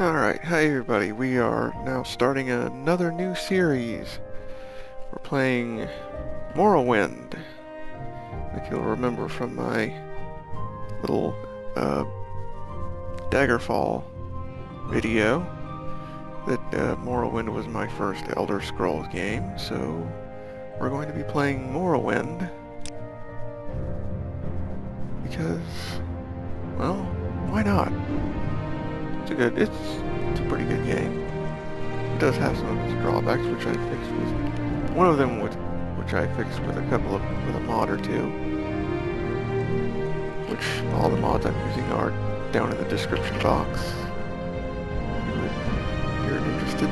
Alright, hi everybody. We are now starting another new series. We're playing Morrowind. If you'll remember from my little Daggerfall video, that Morrowind was my first Elder Scrolls game, so we're going to be playing Morrowind because, well, why not? It's a pretty good game. It does have some of its drawbacks, which I fixed with one of them, which I fixed with a mod or two. Which all the mods I'm using are down in the description box. If you're interested,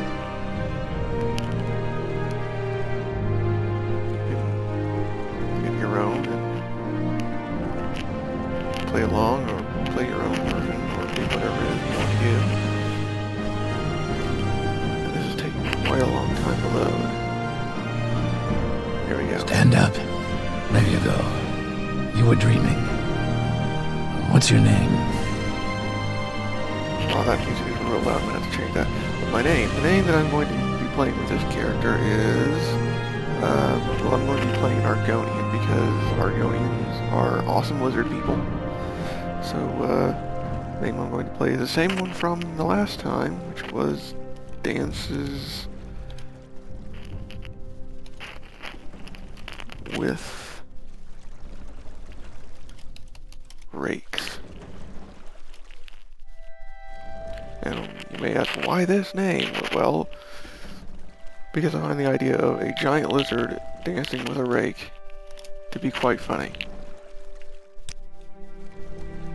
you can get your own and play along, or play your own version, or do whatever it is you want to do. And this is taking quite a long time to load. Here we go. Stand up. There you go. You were dreaming. What's your name? Oh, that music is real loud. I'm going to have to change that. But the name that I'm going to be playing with this character is, well, I'm going to be playing an Argonian because Argonians are awesome lizard people. So, the name I'm going to play is the same one from the last time, which was Dances with Rakes. And you may ask, why this name? Well, because I find the idea of a giant lizard dancing with a rake to be quite funny.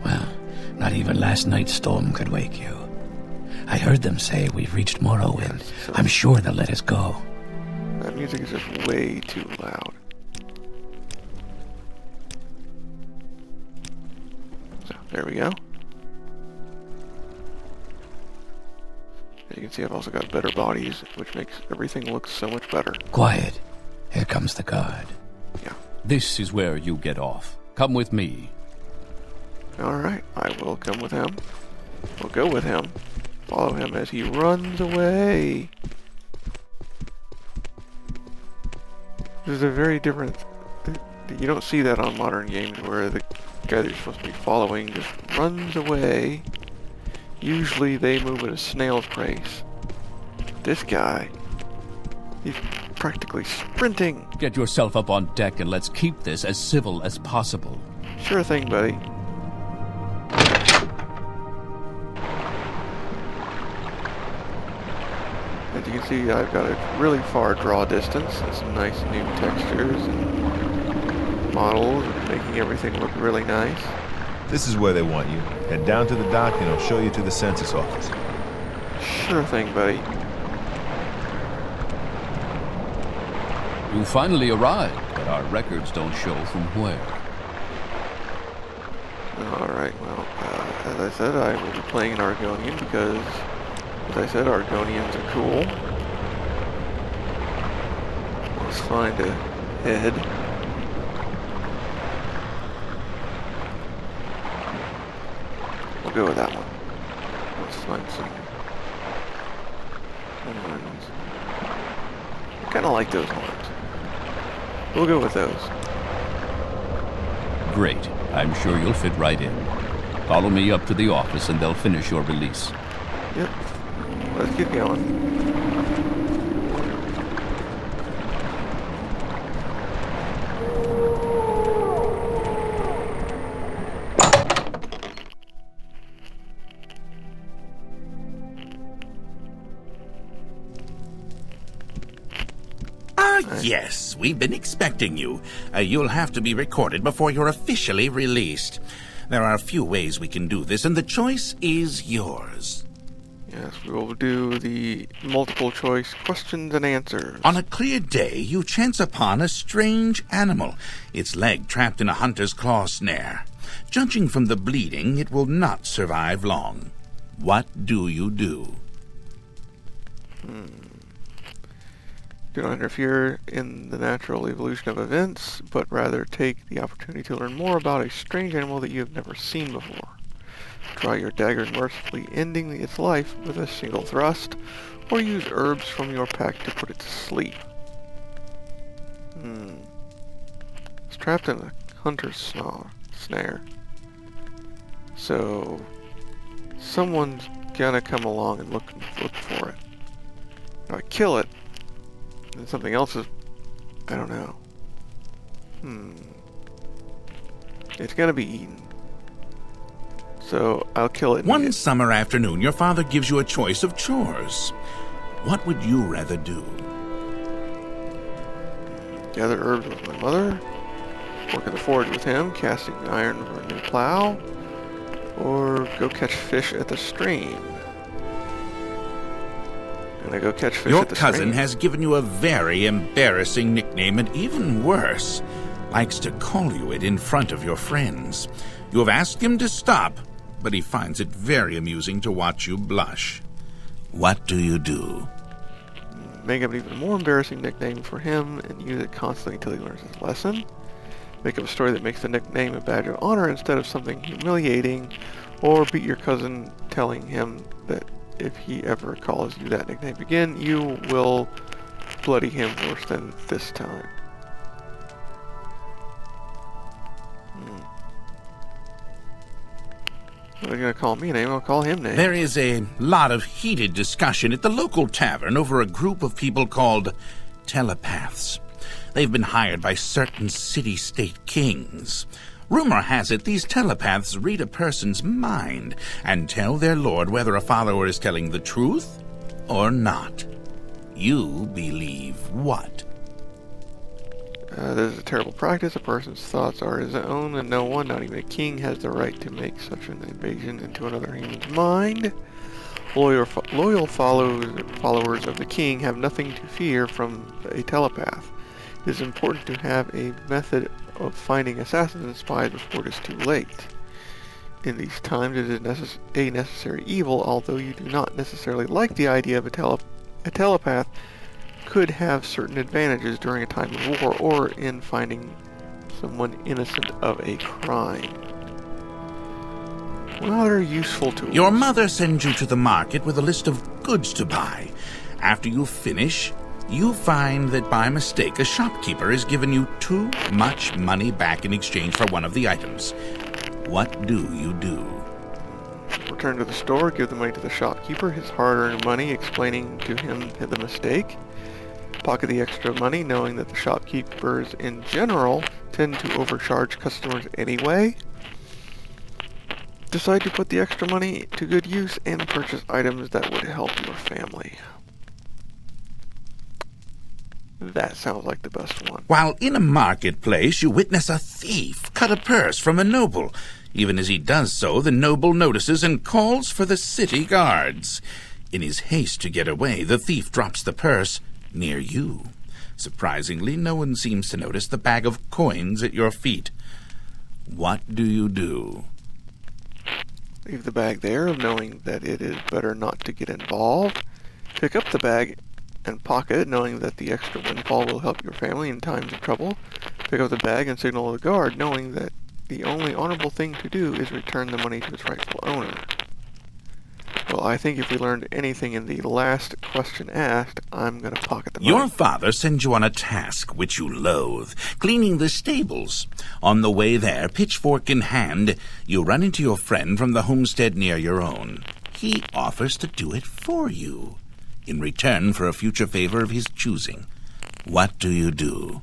Well, not even last night's storm could wake you. I heard them say we've reached Morrowind. Yes, so I'm sure they'll let us go. that music is just way too loud. So, there we go. As you can see, I've also got better bodies, which makes everything look so much better. Quiet. Here comes the guard. Yeah. This is where you get off. Come with me. Alright, I will come with him. We'll go with him. Follow him as he runs away. This is a very different... You don't see that on modern games where the guy that you're supposed to be following just runs away. Usually they move at a snail's pace. This guy, he's practically sprinting. Get yourself up on deck and let's keep this as civil as possible. Sure thing, buddy. As you can see, I've got a really far draw distance and some nice new textures and models, and making everything look really nice. This is where they want you. Head down to the dock and I'll show you to the census office. Sure thing, buddy. You finally arrived, but our records don't show from where. Alright, well, as I said, I will be playing an Argonian because, as I said, Argonians are cool. Let's find a head. We'll go with that one. Let's find some horns. I kind of like those horns. We'll go with those. Great. I'm sure you'll fit right in. Follow me up to the office and they'll finish your release. Yep. Let's get going. Yes, we've been expecting you. You'll have to be recorded before you're officially released. There are a few ways we can do this, and the choice is yours. Yes, we will do the multiple choice questions and answers. On a clear day, you chance upon a strange animal, its leg trapped in a hunter's claw snare. Judging from the bleeding, it will not survive long. What do you do? Do not interfere in the natural evolution of events, but rather take the opportunity to learn more about a strange animal that you have never seen before. Draw your dagger mercifully, ending its life with a single thrust, or use herbs from your pack to put it to sleep. It's trapped in a hunter's snare. So, someone's gonna come along and look for it. If I kill it, then something else is... I don't know. It's gonna be eaten. So, I'll kill it. One summer afternoon, your father gives you a choice of chores. What would you rather do? Gather herbs with my mother, work in the forge with him, casting iron for a new plow, or go catch fish at the stream. And I go catch fish Your at the stream. cousin has given you a very embarrassing nickname, and even worse, likes to call you it in front of your friends. You have asked him to stop, but he finds it very amusing to watch you blush. What do you do? Make up an even more embarrassing nickname for him and use it constantly until he learns his lesson. Make up a story that makes the nickname a badge of honor instead of something humiliating, or beat your cousin telling him that if he ever calls you that nickname again, you will bloody him worse than this time. If you're going to call me a name, I'll call him names. There is a lot of heated discussion at the local tavern over a group of people called telepaths. They've been hired by certain city-state kings. Rumor has it these telepaths read a person's mind and tell their lord whether a follower is telling the truth or not. You believe what? This is a terrible practice. A person's thoughts are his own, and no one, not even a king, has the right to make such an invasion into another human's mind. Loyal followers of the king have nothing to fear from a telepath. It is important to have a method of finding assassins and spies before it is too late. In these times, it is a necessary evil, although you do not necessarily like the idea of a telepath could have certain advantages during a time of war or in finding someone innocent of a crime. Well, they're useful tools. Your mother sends you to the market with a list of goods to buy. After you finish, you find that by mistake a shopkeeper has given you too much money back in exchange for one of the items. What do you do? Return to the store, give the money to the shopkeeper, his hard-earned money, explaining to him the mistake. Pocket the extra money, knowing that the shopkeepers in general tend to overcharge customers anyway. Decide to put the extra money to good use and purchase items that would help your family. That sounds like the best one. While in a marketplace, you witness a thief cut a purse from a noble. Even as he does so, the noble notices and calls for the city guards. In his haste to get away, the thief drops the purse near you. Surprisingly, no one seems to notice the bag of coins at your feet. What do you do? Leave the bag there, knowing that it is better not to get involved. Pick up the bag and pocket it, knowing that the extra windfall will help your family in times of trouble. Pick up the bag and signal the guard, knowing that the only honorable thing to do is return the money to its rightful owner. Well, I think if we learned anything in the last question asked, I'm going to pocket the money. Your father sends you on a task which you loathe, cleaning the stables. On the way there, pitchfork in hand, you run into your friend from the homestead near your own. He offers to do it for you, in return for a future favor of his choosing. What do you do?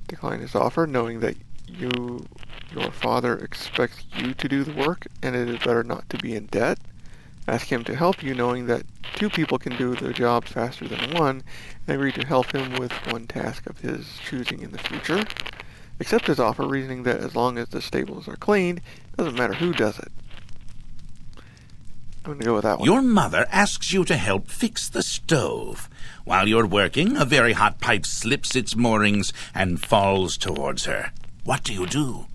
Decline his offer, knowing that your father expects you to do the work, and it is better not to be in debt. Ask him to help you, knowing that two people can do the job faster than one, and agree to help him with one task of his choosing in the future. Accept his offer, reasoning that as long as the stables are cleaned, it doesn't matter who does it. I'm going to go with that one. Your mother asks you to help fix the stove. While you're working, a very hot pipe slips its moorings and falls towards her. What do you do?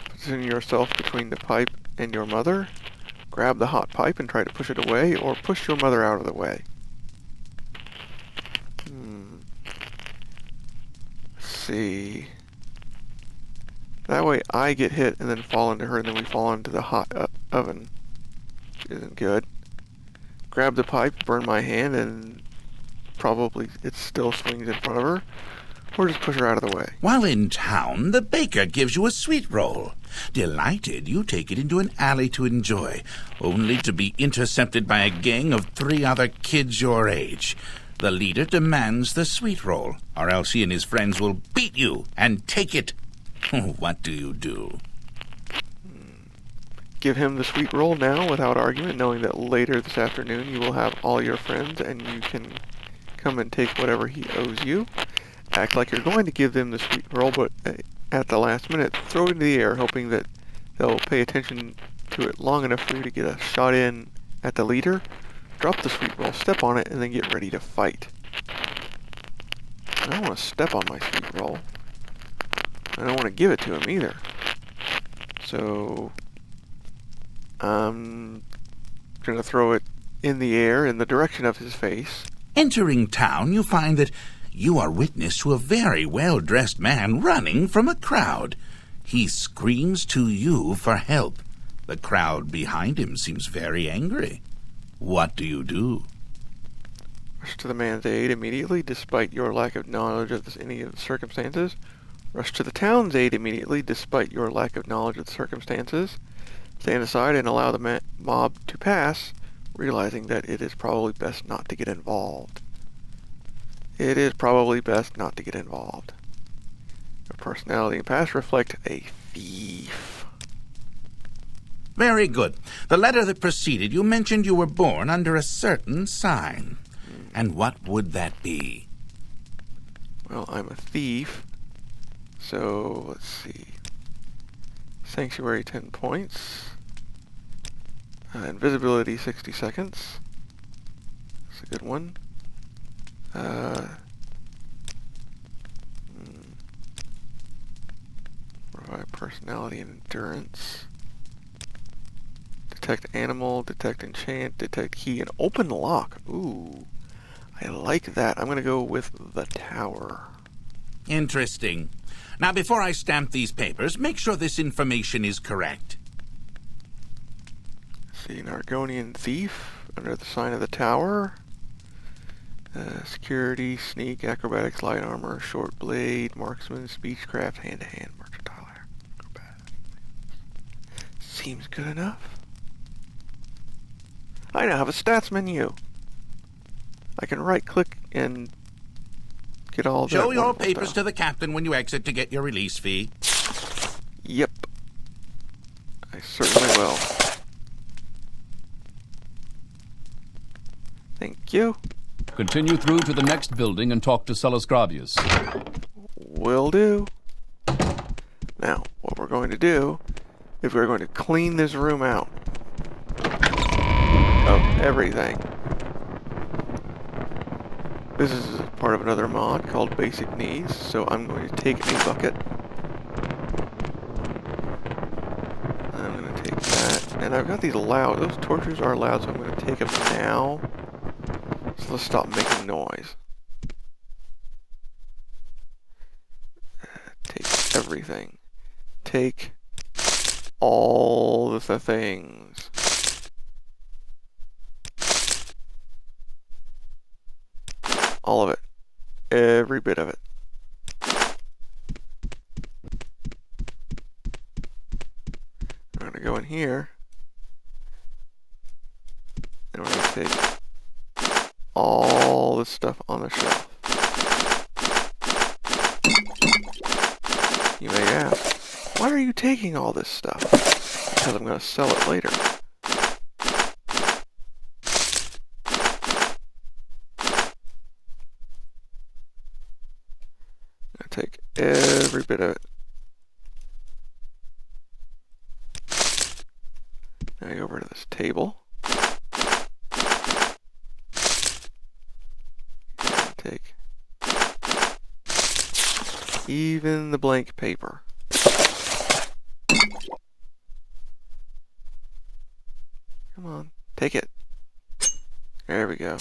Position yourself between the pipe and your mother. Grab the hot pipe and try to push it away, or push your mother out of the way. Let's see. That way I get hit and then fall into her, and then we fall into the hot oven. Which isn't good. Grab the pipe, burn my hand, and probably it still swings in front of her. Or just push her out of the way. While in town, the baker gives you a sweet roll. Delighted, you take it into an alley to enjoy, only to be intercepted by a gang of 3 other kids your age. The leader demands the sweet roll, or else he and his friends will beat you and take it. What do you do? Give him the sweet roll now without argument, knowing that later this afternoon you will have all your friends and you can come and take whatever he owes you. Act like you're going to give them the sweet roll, but at the last minute, throw it into the air, hoping that they'll pay attention to it long enough for you to get a shot in at the leader. Drop the sweet roll, step on it, and then get ready to fight. I don't want to step on my sweet roll. I don't want to give it to him either. So I'm going to throw it in the air in the direction of his face. Entering town, you find that you are witness to a very well-dressed man running from a crowd. He screams to you for help. The crowd behind him seems very angry. What do you do? Rush to the man's aid immediately, despite your lack of knowledge of any of the circumstances. Rush to the town's aid immediately, despite your lack of knowledge of the circumstances. Stand aside and allow the mob to pass, realizing that it is probably best not to get involved. It is probably best not to get involved. Your personality and past reflect a thief. Very good. The letter that preceded you mentioned you were born under a certain sign. And what would that be? Well, I'm a thief. So, let's see. Sanctuary 10 points. Invisibility 60 seconds. That's a good one. Provide personality and endurance. Detect animal, detect enchant, detect key, and open lock. Ooh, I like that. I'm going to go with the tower. Interesting. Now, before I stamp these papers, make sure this information is correct. See, an Argonian thief under the sign of the tower. Security, sneak, acrobatics, light armor, short blade, marksman, speechcraft, hand-to-hand, mercantile, acrobatics. Seems good enough. I now have a stats menu. I can right-click and get all that. Show your papers stuff to the captain when you exit to get your release fee. Yep. I certainly will. Thank you. Continue through to the next building and talk to Celisgravius. Will do. Now, what we're going to do is we're going to clean this room out of everything. This is part of another mod called Basic Needs, so I'm going to take a bucket. I'm going to take that, and I've got these loud. Those torches are loud, so I'm going to take them now. So let's stop making noise. Take everything. Take all the things. All of it. Every bit of it. I'm going to go in here. And we're going to take all the stuff on the shelf. You may ask, why are you taking all this stuff? Because I'm going to sell it later. I'm going to take every bit of it. Now I go over to this table. Take even the blank paper. Come on, take it. There we go.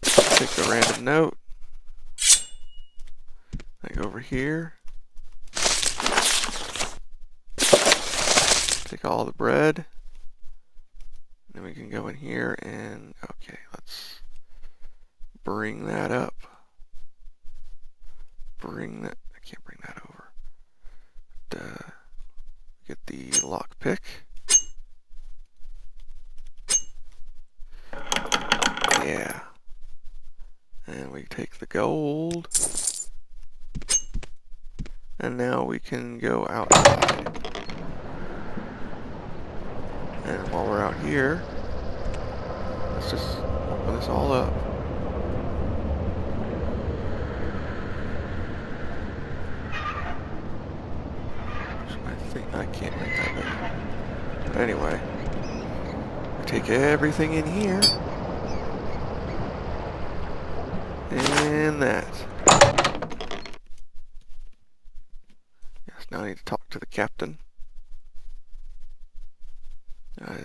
Take the random note. I go over here. take all the bread. Then we can go in here and, okay, let's bring that up. Bring that, I can't bring that over. But, get the lockpick. Yeah. And we take the gold. And now we can go outside. And while we're out here, let's just open this all up. I think I can't make that better. But anyway, we take everything in here. And that. Yes, now I need to talk to the captain.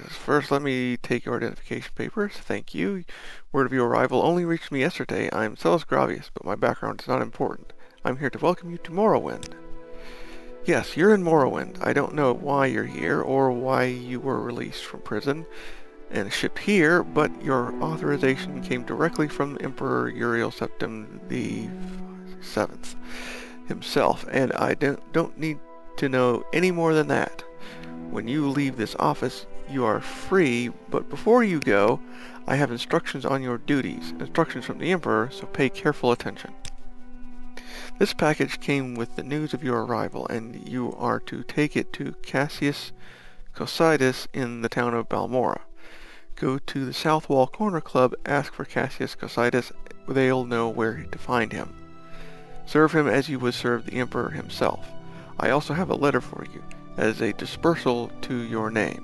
First, let me take your identification papers. Thank you. Word of your arrival only reached me yesterday. I'm Celis Gravius, but my background is not important. I'm here to welcome you to Morrowind. Yes, you're in Morrowind. I don't know why you're here, or why you were released from prison and shipped here, but your authorization came directly from Emperor Uriel Septim the 7th himself, and I don't need to know any more than that. When you leave this office, you are free, but before you go, I have instructions on your duties, instructions from the Emperor, so pay careful attention. This package came with the news of your arrival, and you are to take it to Cassius Cosidus in the town of Balmora. Go to the South Wall Corner Club, ask for Cassius Cosidus, they'll know where to find him. Serve him as you would serve the Emperor himself. I also have a letter for you, as a dispersal to your name.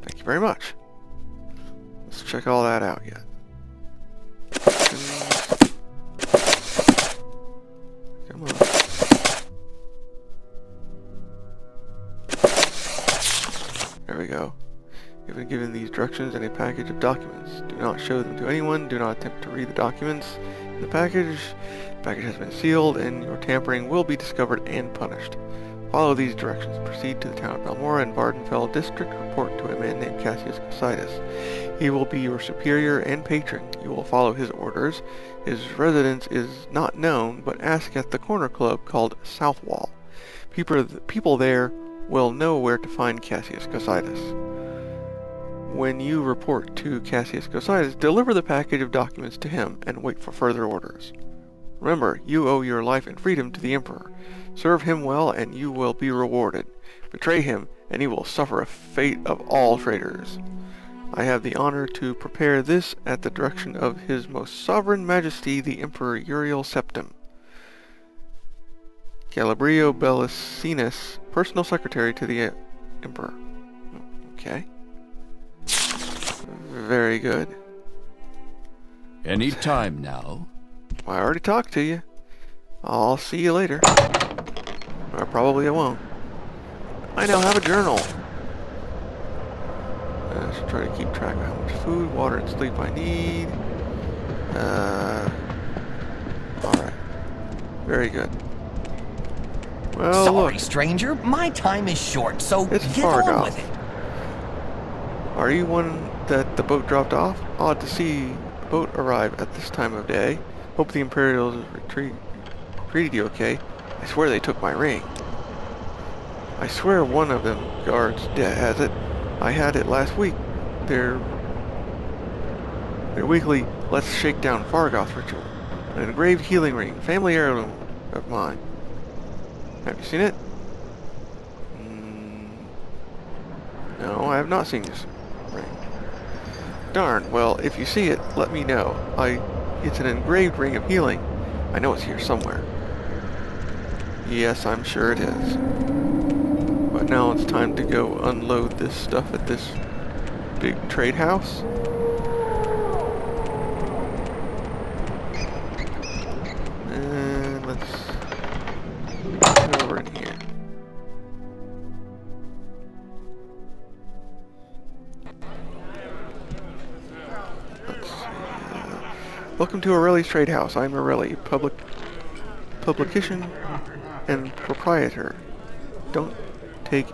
Thank you very much. Let's check all that out yet. Come on. There we go. You've been given these directions and a package of documents. Do not show them to anyone. Do not attempt to read the documents in the package. The package has been sealed, and your tampering will be discovered and punished. Follow these directions. Proceed to the town of Balmora in Vardenfell district. Report to a man named Cassius Cosidus. He will be your superior and patron. You will follow his orders. His residence is not known, but ask at the corner club called Southwall. People there will know where to find Cassius Cosidus. When you report to Cassius Cosidus, deliver the package of documents to him and wait for further orders. Remember, you owe your life and freedom to the Emperor. Serve him well and you will be rewarded. Betray him and he will suffer a fate of all traitors. I have the honor to prepare this at the direction of His Most Sovereign Majesty the Emperor Uriel Septim. Galabrio Bellicinus, personal secretary to the Emperor. Okay. Very good. Any time now. I already talked to you. I'll see you later. Or probably I won't. I now have a journal. I should try to keep track of how much food, water, and sleep I need. Alright. Very good. Well, Sorry, look. stranger. My time is short, so It's get on Fargoth. with it. Are you one that the boat dropped off? Odd to see a boat arrive at this time of day. Hope the Imperials treated you okay. I swear they took my ring. I swear one of them guards has it. I had it last week. Their weekly Let's Shake Down Fargoth ritual. An engraved healing ring, family heirloom of mine. Have you seen it? No, I have not seen this ring. Darn, well, if you see it, let me know. It's an engraved ring of healing. I know it's here somewhere. Yes, I'm sure it is. But now it's time to go unload this stuff at this big trade house. And let's get over in here. Let's see. Welcome to Aureli's Trade House. I'm Aureli, publication and proprietor. Don't take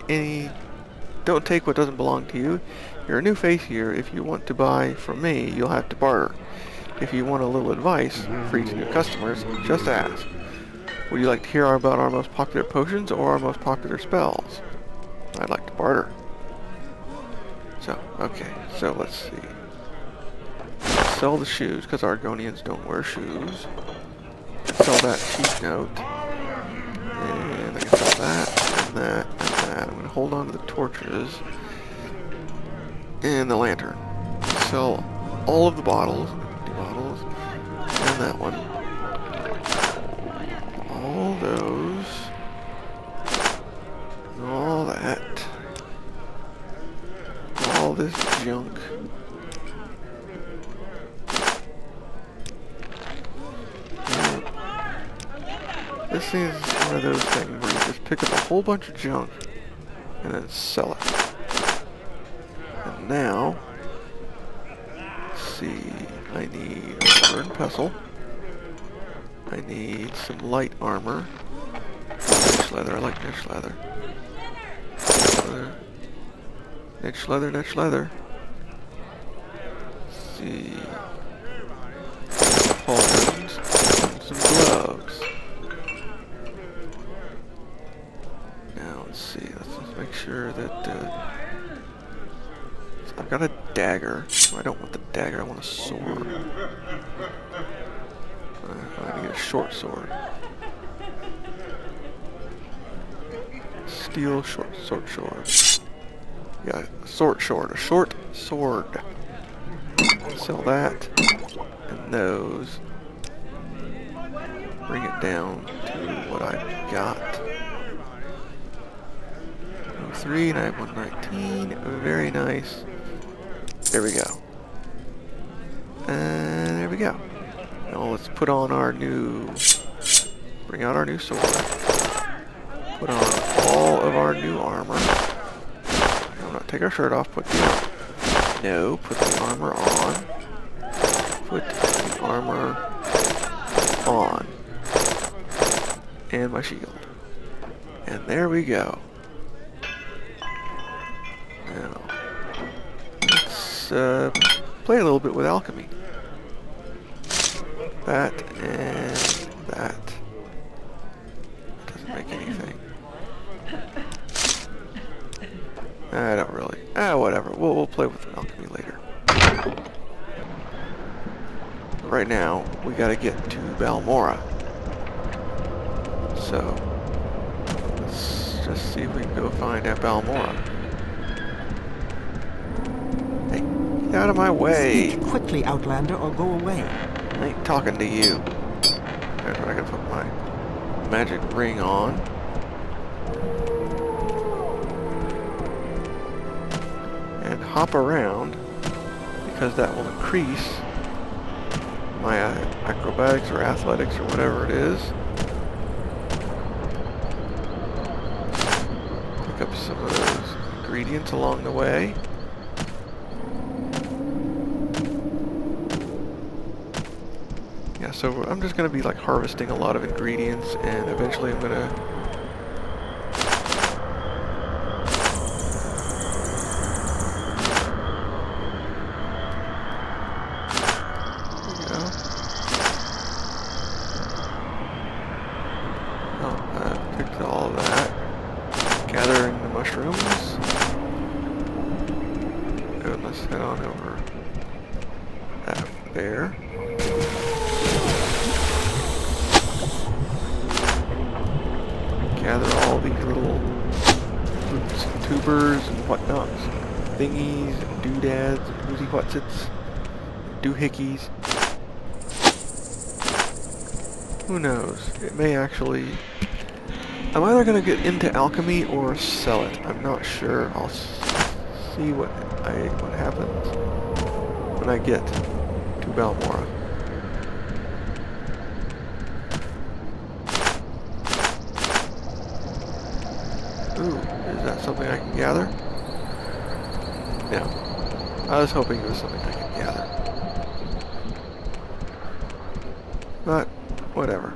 what doesn't belong to you. You're a new face here. If you want to buy from me, you'll have to barter. If you want a little advice for each new customers, just ask. Would you like to hear about our most popular potions or our most popular spells? I'd like to barter. So, okay, so let's see. Sell the shoes, because Argonians don't wear shoes. Sell that cheap note. And I can sell that, and that, and that. I'm going to hold on to the torches. And the lantern. Sell all of the bottles. Empty bottles. And that one. All those. All that. All this junk. This is one of those things where you just pick up a whole bunch of junk and then sell it. And now, let's see, I need a burn pestle. I need some light armor. Niche leather, I like niche leather. Niche leather, niche leather. Let's see. Pauldrons and some gloves. Now let's see, let's just make sure that I've got a dagger. I don't want the dagger, I want a sword. I need a short sword. Steel short sword. Yeah, a short sword. Sell that and those. Bring it down to what I've got. 03 and I have 119. Very nice. There we go. And there we go. Now let's put on our new... Bring out our new sword. Put on all of our new armor. No, not take our shirt off. Put the armor... No, put the armor on. Put the armor on. And my shield. And there we go. Now, let's play a little bit with alchemy. That and that. Doesn't make anything. I don't really. Whatever. We'll play with alchemy later. Right now, we gotta get to Balmora. So, let's just see if we can go find that Balmora. Hey, get out of my way! Speak quickly, Outlander, or go away. I ain't talking to you. There's where I can put my magic ring on. And hop around, because that will increase my acrobatics or athletics or whatever it is. Pick up some of those ingredients along the way. Yeah, so I'm just going to be like harvesting a lot of ingredients, and eventually I'm going to... Picked all of that. Gathering the mushrooms. Good, let's head on over there. Gather all these little roots and tubers and whatnots, thingies and doodads and woozy whatsits, doohickeys. Who knows? It may actually... I'm either going to get into alchemy or sell it. I'm not sure. I'll see what happens when I get to Balmora. Ooh, is that something I can gather? No. I was hoping it was something I could gather. But, whatever.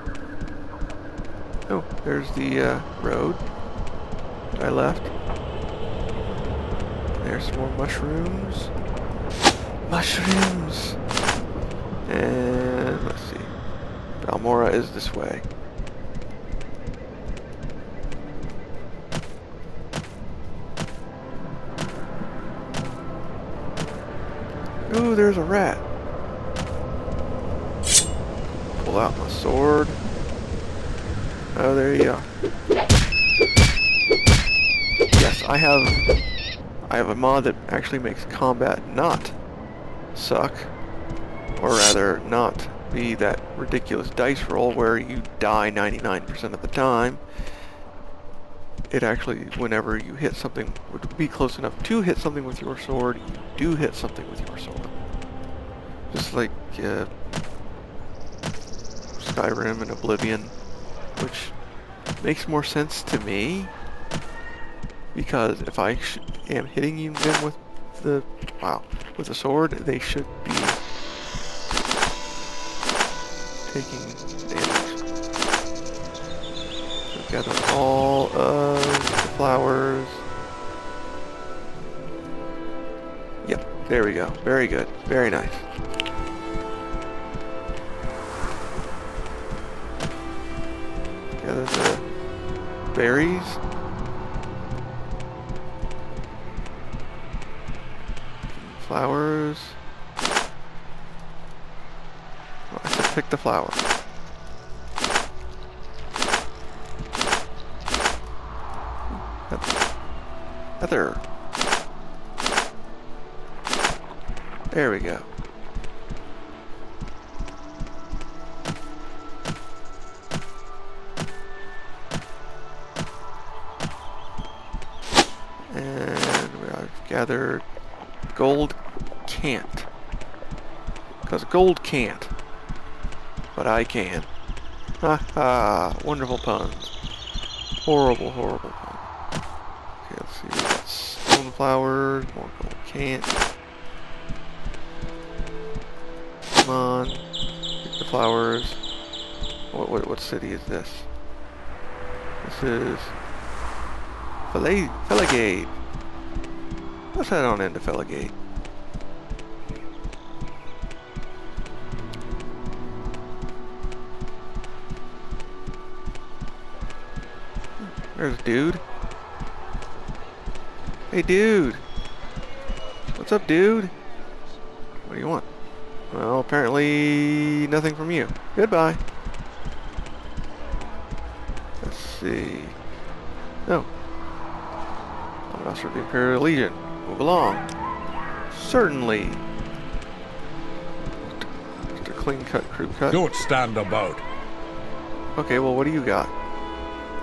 Oh, there's the road that I left. There's some more mushrooms. Mushrooms! And let's see. Balmora is this way. Ooh, there's a rat. Pull out my sword. Oh, there you go. Yes, I have a mod that actually makes combat not suck, or rather not be that ridiculous dice roll where you die 99% of the time. It actually, whenever you hit something, would be close enough to hit something with your sword, you do hit something with your sword. Just like Skyrim and Oblivion, which makes more sense to me, because if I am hitting them with the sword, they should be taking damage. So gather all of the flowers. Yep, there we go. Very good. Very nice. Gather the berries. Flowers. Oh, I said pick the flower. Heather. There we go. And I've gathered gold can't. Because gold can't. But I can. Ha ha. Wonderful puns. Horrible, horrible puns. Okay, let's see. We got stone flowers. More gold can't. Come on. Get the flowers. What city is this? This is Felagate. Let's head on into Felagate. There's a dude. Hey dude! What's up, dude? What do you want? Well, apparently nothing from you. Goodbye. Let's see. No. I'm an officer of the Imperial Legion. Move along. Certainly. Mr. Clean Cut Crew Cut. Don't stand about. Okay, well, what do you got?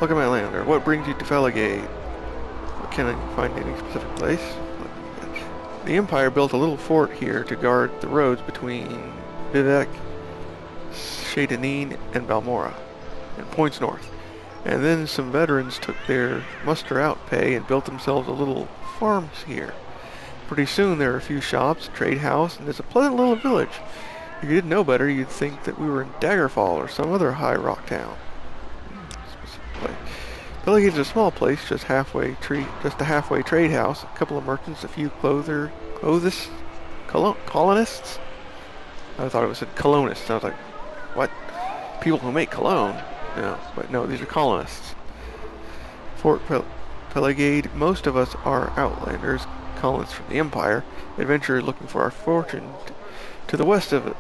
Look at my lander. What brings you to Felagate? What can I find any specific place? The Empire built a little fort here to guard the roads between Vivec, Shadanin, and Balmora, and points north. And then some veterans took their muster-out pay and built themselves a little farms here. Pretty soon there are a few shops, a trade house, and there's a pleasant little village. If you didn't know better, you'd think that we were in Daggerfall or some other high rock town. Felagate is a small place, just a halfway trade house, a couple of merchants, a few colonists. I thought it was colonists. I was like, what? People who make cologne? No, but no, these are colonists. Fort Felagate, most of us are outlanders, colonists from the Empire, adventurers looking for our fortune. To the west of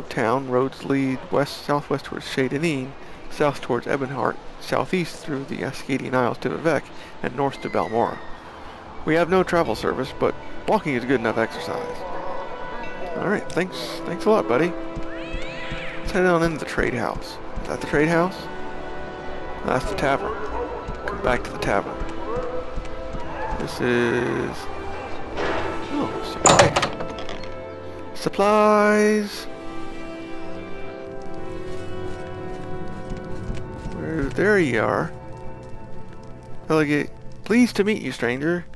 town, roads lead southwest towards Shadanin, south towards Ebonheart, southeast through the Ascadian Isles to Vivec, and north to Balmora. We have no travel service, but walking is good enough exercise. Alright, thanks a lot, buddy. Let's head on into the trade house. Is that the trade house? No, that's the tavern. Come back to the tavern. This is... oh, supplies. Supplies! There you are. Pelagate. Pleased to meet you, stranger.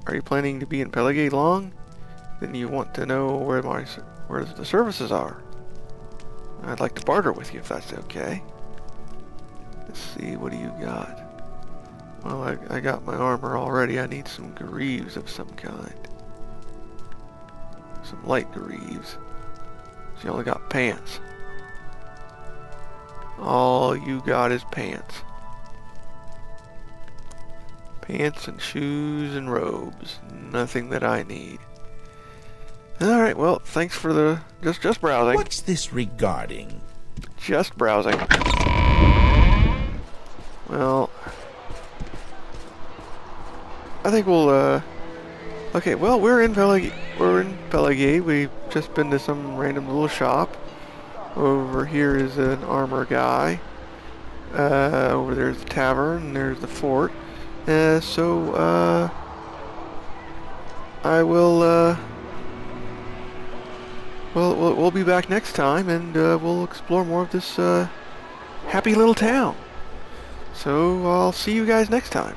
Are you planning to be in Pelagate long? Then you want to know where the services are. I'd like to barter with you if that's okay. Let's see, what do you got? Well, I got my armor already. I need some greaves of some kind. Some light greaves. She only got pants. All you got is pants. Pants and shoes and robes. Nothing that I need. Alright, well, thanks for the... Just browsing. What's this regarding? Just browsing. Well... I think we'll, Okay, well, we're in Pelagate. We've just been to some random little shop. Over here is an armor guy. Over there's the tavern, there's the fort. I will, we'll be back next time, and we'll explore more of this happy little town. So I'll see you guys next time.